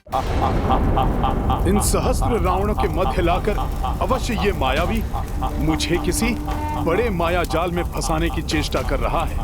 इन सहस्त्र रावणों के मध्य लाकर अवश्य ये मायावी मुझे किसी बड़े माया जाल में फंसाने की चेष्टा कर रहा है।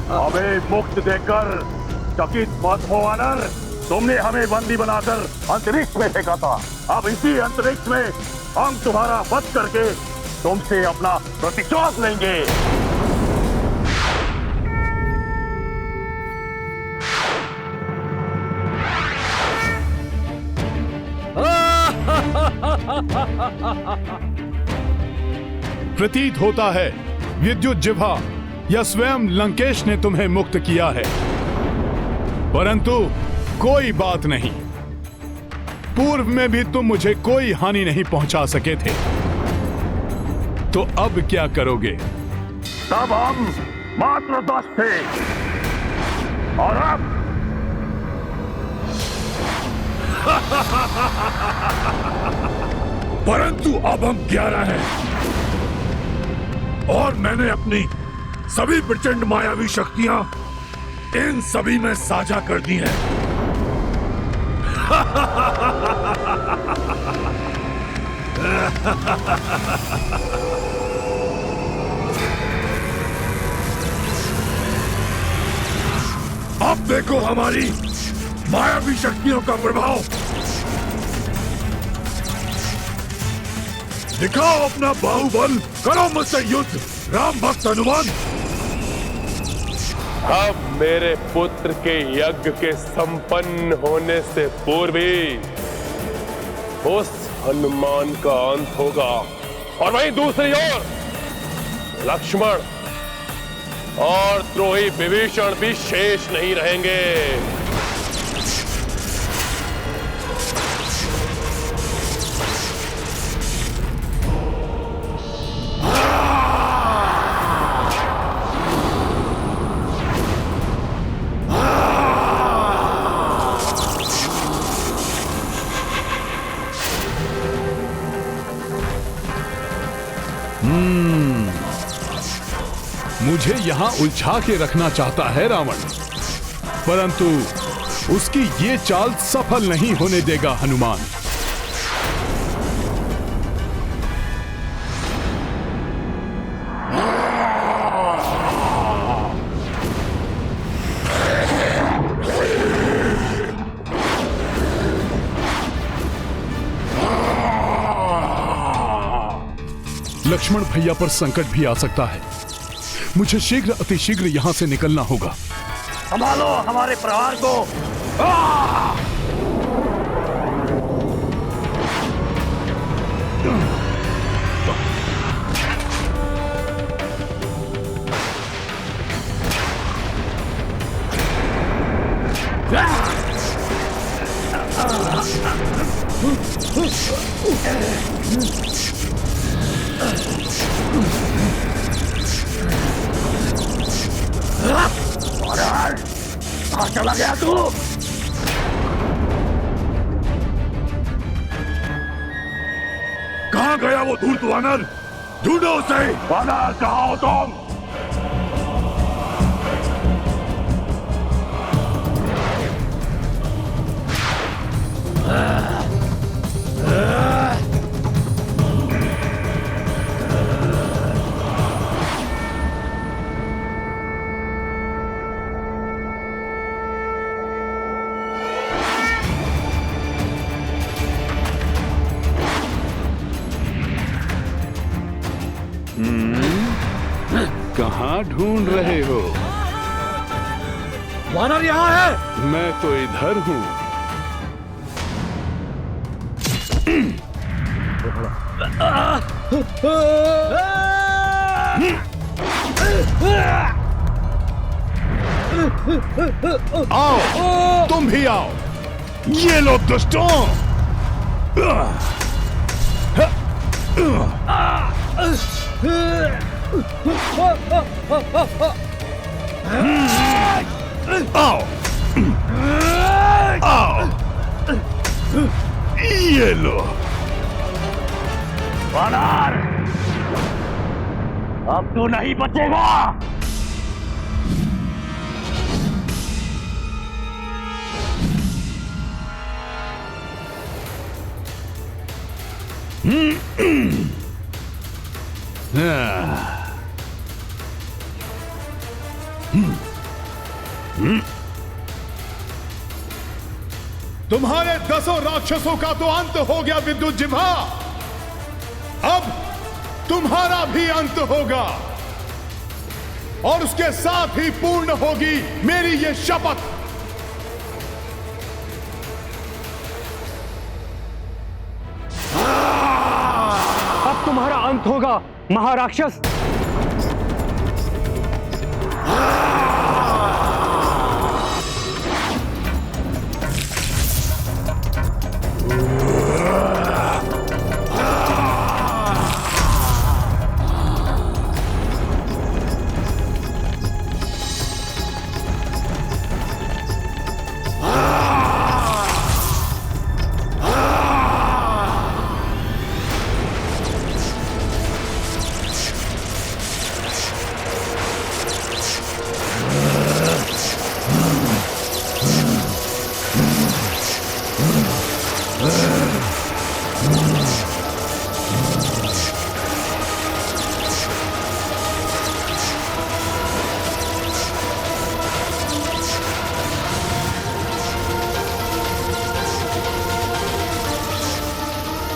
हमें मुक्त देकर चकित मत हो वानर। तुमने हमें बंदी बनाकर अंतरिक्ष में फेंका था। अब इसी अंतरिक्ष में हम तुम्हारा वध करके तुमसे अपना प्रतिशोध लेंगे। प्रतीत होता है विद्युत जिह्वा या स्वयं लंकेश ने तुम्हें मुक्त किया है, परंतु कोई बात नहीं। पूर्व में भी तुम मुझे कोई हानि नहीं पहुंचा सके थे, तो अब क्या करोगे? तब हम मात्र 10 थे और अब परंतु अब हम 11 हैं और मैंने अपनी सभी प्रचंड मायावी शक्तियां इन सभी में साझा कर दी हैं। अब देखो हमारी मायावी शक्तियों का प्रभाव। दिखाओ अपना बाहुबल, करो मुझसे युद्ध राम भक्त हनुमान। अब मेरे पुत्र के यज्ञ के संपन्न होने से पूर्व ही उस हनुमान का अंत होगा। और वहीं दूसरी ओर लक्ष्मण और द्रोही विभीषण भी शेष नहीं रहेंगे। मुझे यहां उलझा के रखना चाहता है रावण, परंतु उसकी ये चाल सफल नहीं होने देगा हनुमान। लक्ष्मण भैया पर संकट भी आ सकता है। मुझे शीघ्र अतिशीघ्र यहां से निकलना होगा। संभालो हमारे परिवार को। कहां चला गया तू? कहां गया वो धूर्त वानर? ढूंढो उसे। वानर कहां हो तुम? कहां ढूंढ रहे हो? वानर यहाँ है। मैं तो इधर हूं। आओ, तुम भी आओ। ये लो दुष्टों। आओ, आओ, ये लो। वानर, अब तू नहीं बचेगा। तुम्हारे 10 राक्षसों का तो अंत हो गया विद्युत जिह्वा। अब तुम्हारा भी अंत होगा और उसके साथ ही पूर्ण होगी मेरी ये शपथ। अब तुम्हारा अंत होगा महाराक्षस।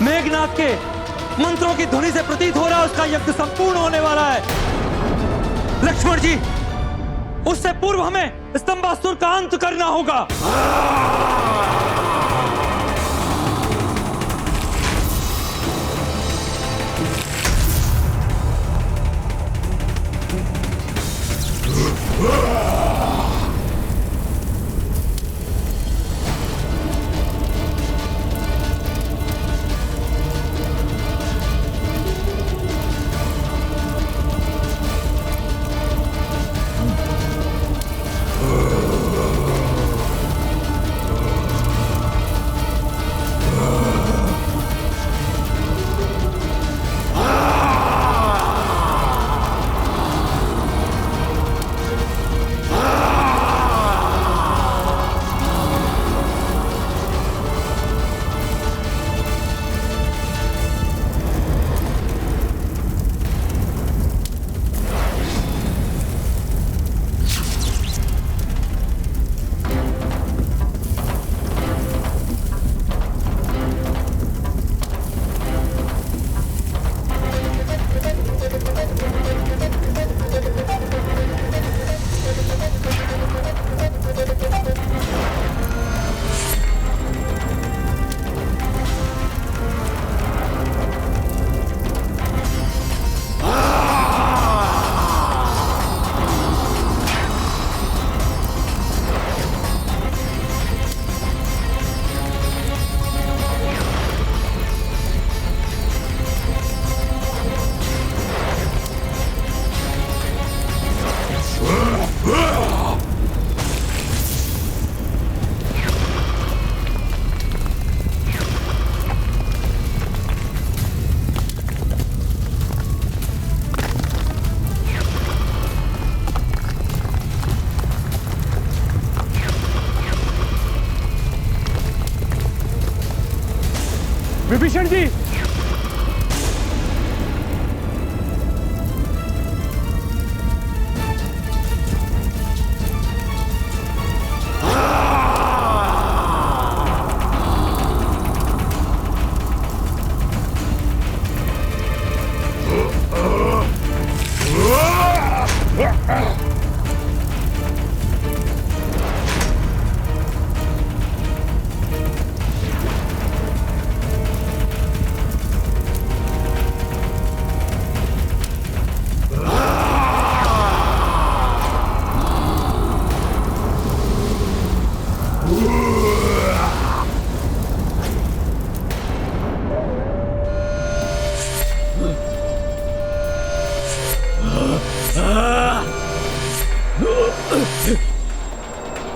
मेघनाथ के मंत्रों की ध्वनि से प्रतीत हो रहा है उसका यज्ञ संपूर्ण होने वाला है। लक्ष्मण जी, उससे पूर्व हमें स्तंभासुर का अंत करना होगा। विभीषण जी,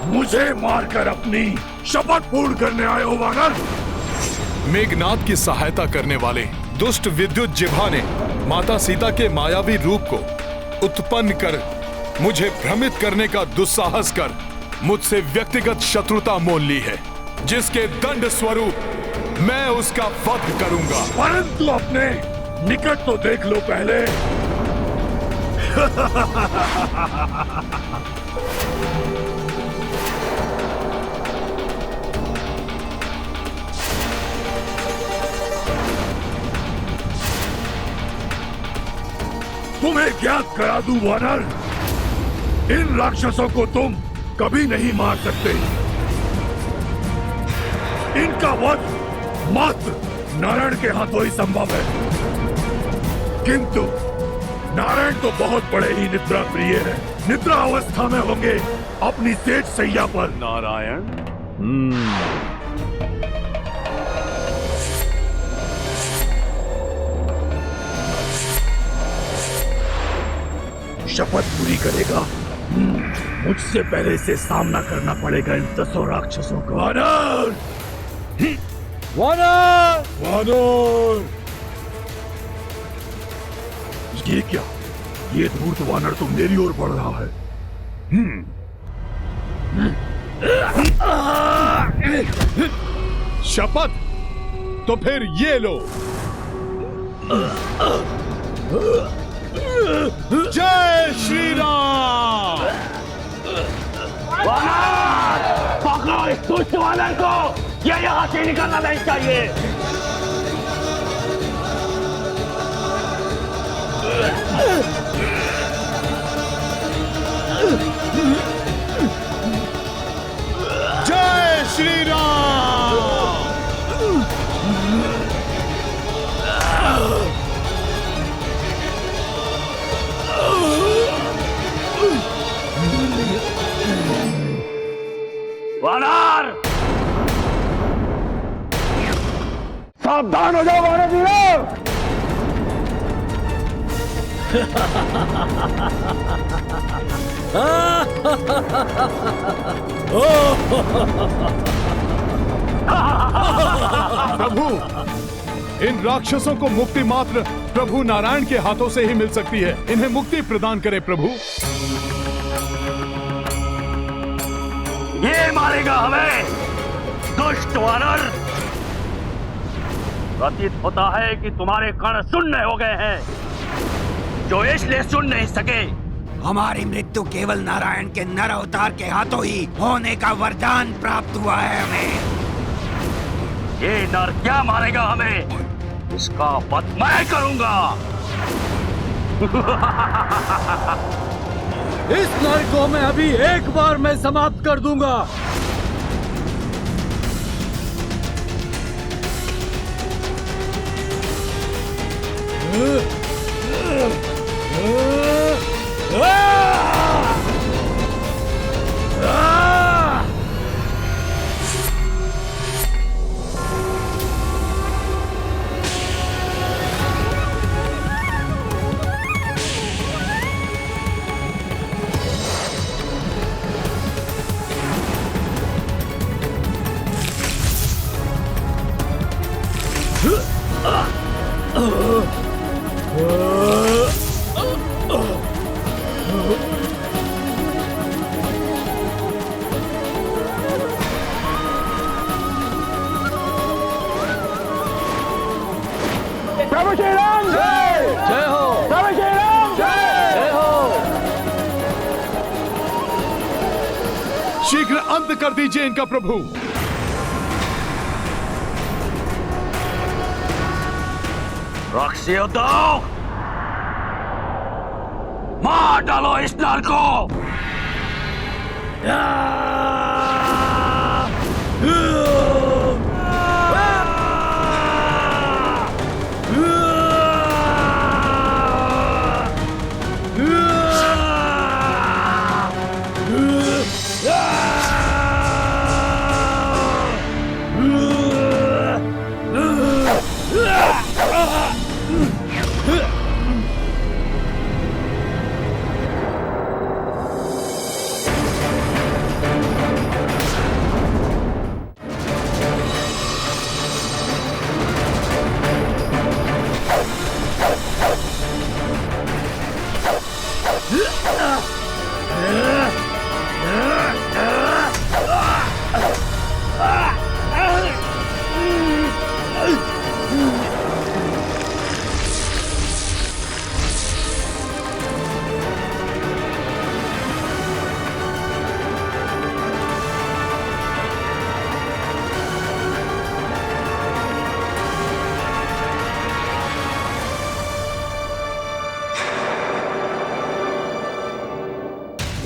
मुझे मारकर अपनी शपथ पूर्ण करने आए हो वानर? मेघनाद की सहायता करने वाले दुष्ट विद्युत जिह्वा ने माता सीता के मायावी रूप को उत्पन्न कर मुझे भ्रमित करने का दुस्साहस कर मुझसे व्यक्तिगत शत्रुता मोल ली है, जिसके दंड स्वरूप मैं उसका वध करूंगा। परंतु अपने निकट तो देख लो पहले। तुम्हें ज्ञात करा दूं वानर, इन राक्षसों को तुम कभी नहीं मार सकते। इनका वध मात्र नारायण के हाथों ही संभव है। किंतु नारायण तो बहुत बड़े ही निद्रा प्रिय है। निद्रा अवस्था में होंगे अपनी सेठ सैया पर। नारायण शपथ पूरी करेगा। मुझसे पहले से सामना करना पड़ेगा इन 10 राक्षसों को। वानर! वानर! वानर! ये क्या? ये धूर्त वानर तो मेरी ओर बढ़ रहा है। शपथ? तो फिर ये लो। जय श्री राम। पकड़ो इस दुष्ट वानर को, ये यहाँ से निकलना नहीं चाहिए। जय श्री राम। वानर सावधान हो जाओ वानर वीरों। प्रभु, इन राक्षसों को मुक्ति मात्र प्रभु नारायण के हाथों से ही मिल सकती है। इन्हें मुक्ति प्रदान करें प्रभु। ये मारेगा हमें, दुष्ट वानर। प्रतीत होता है कि तुम्हारे कण शून्य हो गए हैं, जो इसलिए सुन नहीं सके। हमारी मृत्यु केवल नारायण के नर अवतार के हाथों ही होने का वरदान प्राप्त हुआ है हमें। ये नर क्या मारेगा हमें, इसका वध मैं करूंगा। इस नर को मैं अभी एक बार में समाप्त कर दूंगा। प्रभु श्री राम जय हो। प्रभु श्री राम जय हो। शीघ्र अंत कर दीजिए इनका प्रभु। राक्षसियों, दो मार डालो इस नर को।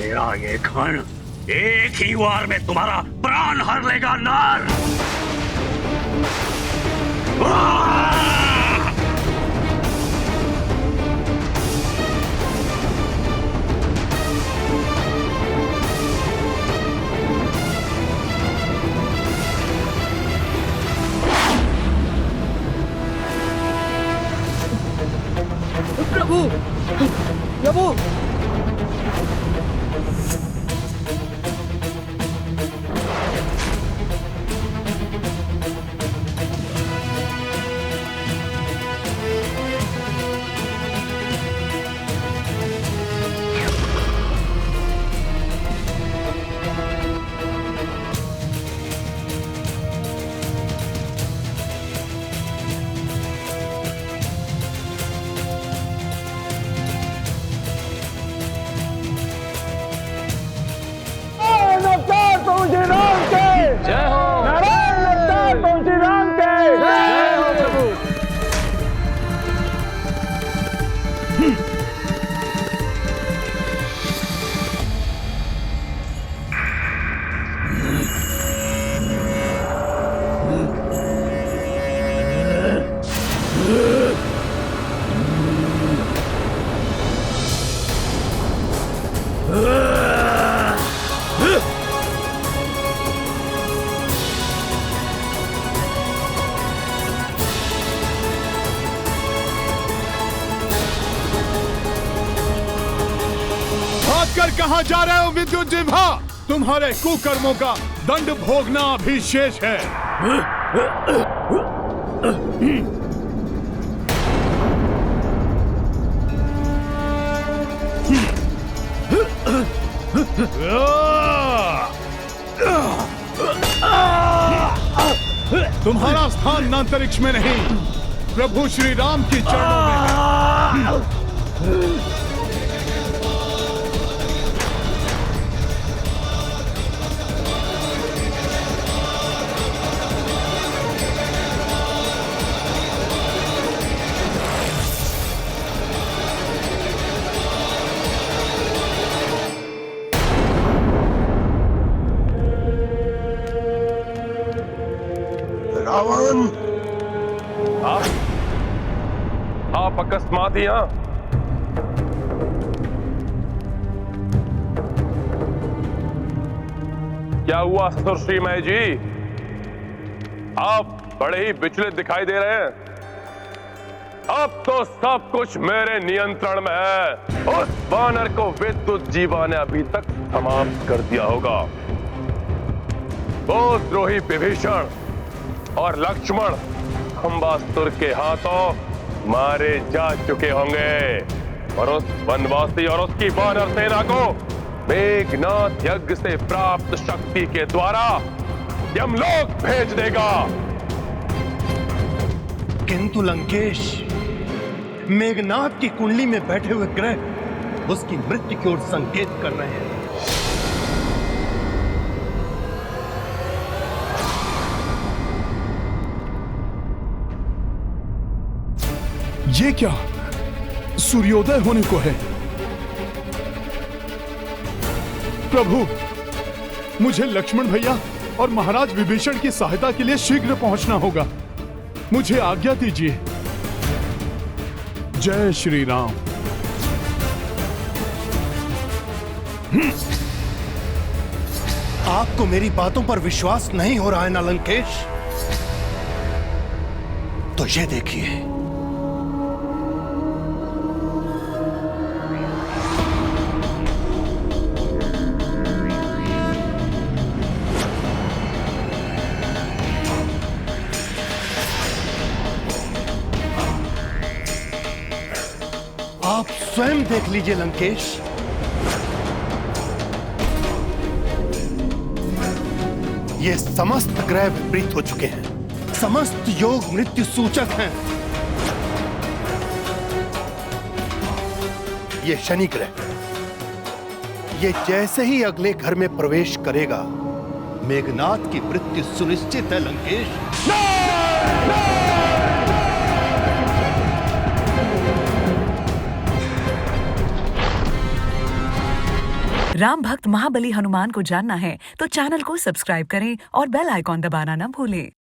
मेरा ये खन एक ही वार में तुम्हारा प्राण हर लेगा नर। प्रभु, प्रभु, कहां जा रहे हो विद्युत जिह्वा? तुम्हारे कुकर्मों का दंड भोगना अभी शेष है। तुम्हारा स्थान न अंतरिक्ष में नहीं, प्रभु श्री राम की चरणों में है। रावण, आप अकस्मात यहाँ? क्या हुआ सुश्री मय जी? आप बड़े ही विचलित दिखाई दे रहे हैं। अब तो सब कुछ मेरे नियंत्रण में है। उस वानर को विद्युत जीवा ने अभी तक समाप्त कर दिया होगा। वो द्रोही विभीषण और लक्ष्मण खंबासुर के हाथों मारे जा चुके होंगे और उस वनवासी और उसकी वानर सेना को मेघनाथ यज्ञ से प्राप्त शक्ति के द्वारा यमलोक भेज देगा। किंतु लंकेश, मेघनाथ की कुंडली में बैठे हुए ग्रह उसकी मृत्यु की ओर संकेत कर रहे हैं। ये क्या सूर्योदय होने को है? प्रभु, मुझे लक्ष्मण भैया और महाराज विभीषण की सहायता के लिए शीघ्र पहुंचना होगा। मुझे आज्ञा दीजिए। जय श्री राम। आपको मेरी बातों पर विश्वास नहीं हो रहा है ना लंकेश? तो ये देखिए, आप स्वयं देख लीजिए लंकेश। ये समस्त ग्रह विपरीत हो चुके हैं। समस्त योग मृत्यु सूचक हैं। ये शनि ग्रह, ये जैसे ही अगले घर में प्रवेश करेगा, मेघनाथ की मृत्यु सुनिश्चित है लंकेश। राम भक्त महाबली हनुमान को जानना है तो चैनल को सब्सक्राइब करें और बेल आइकॉन दबाना न भूलें।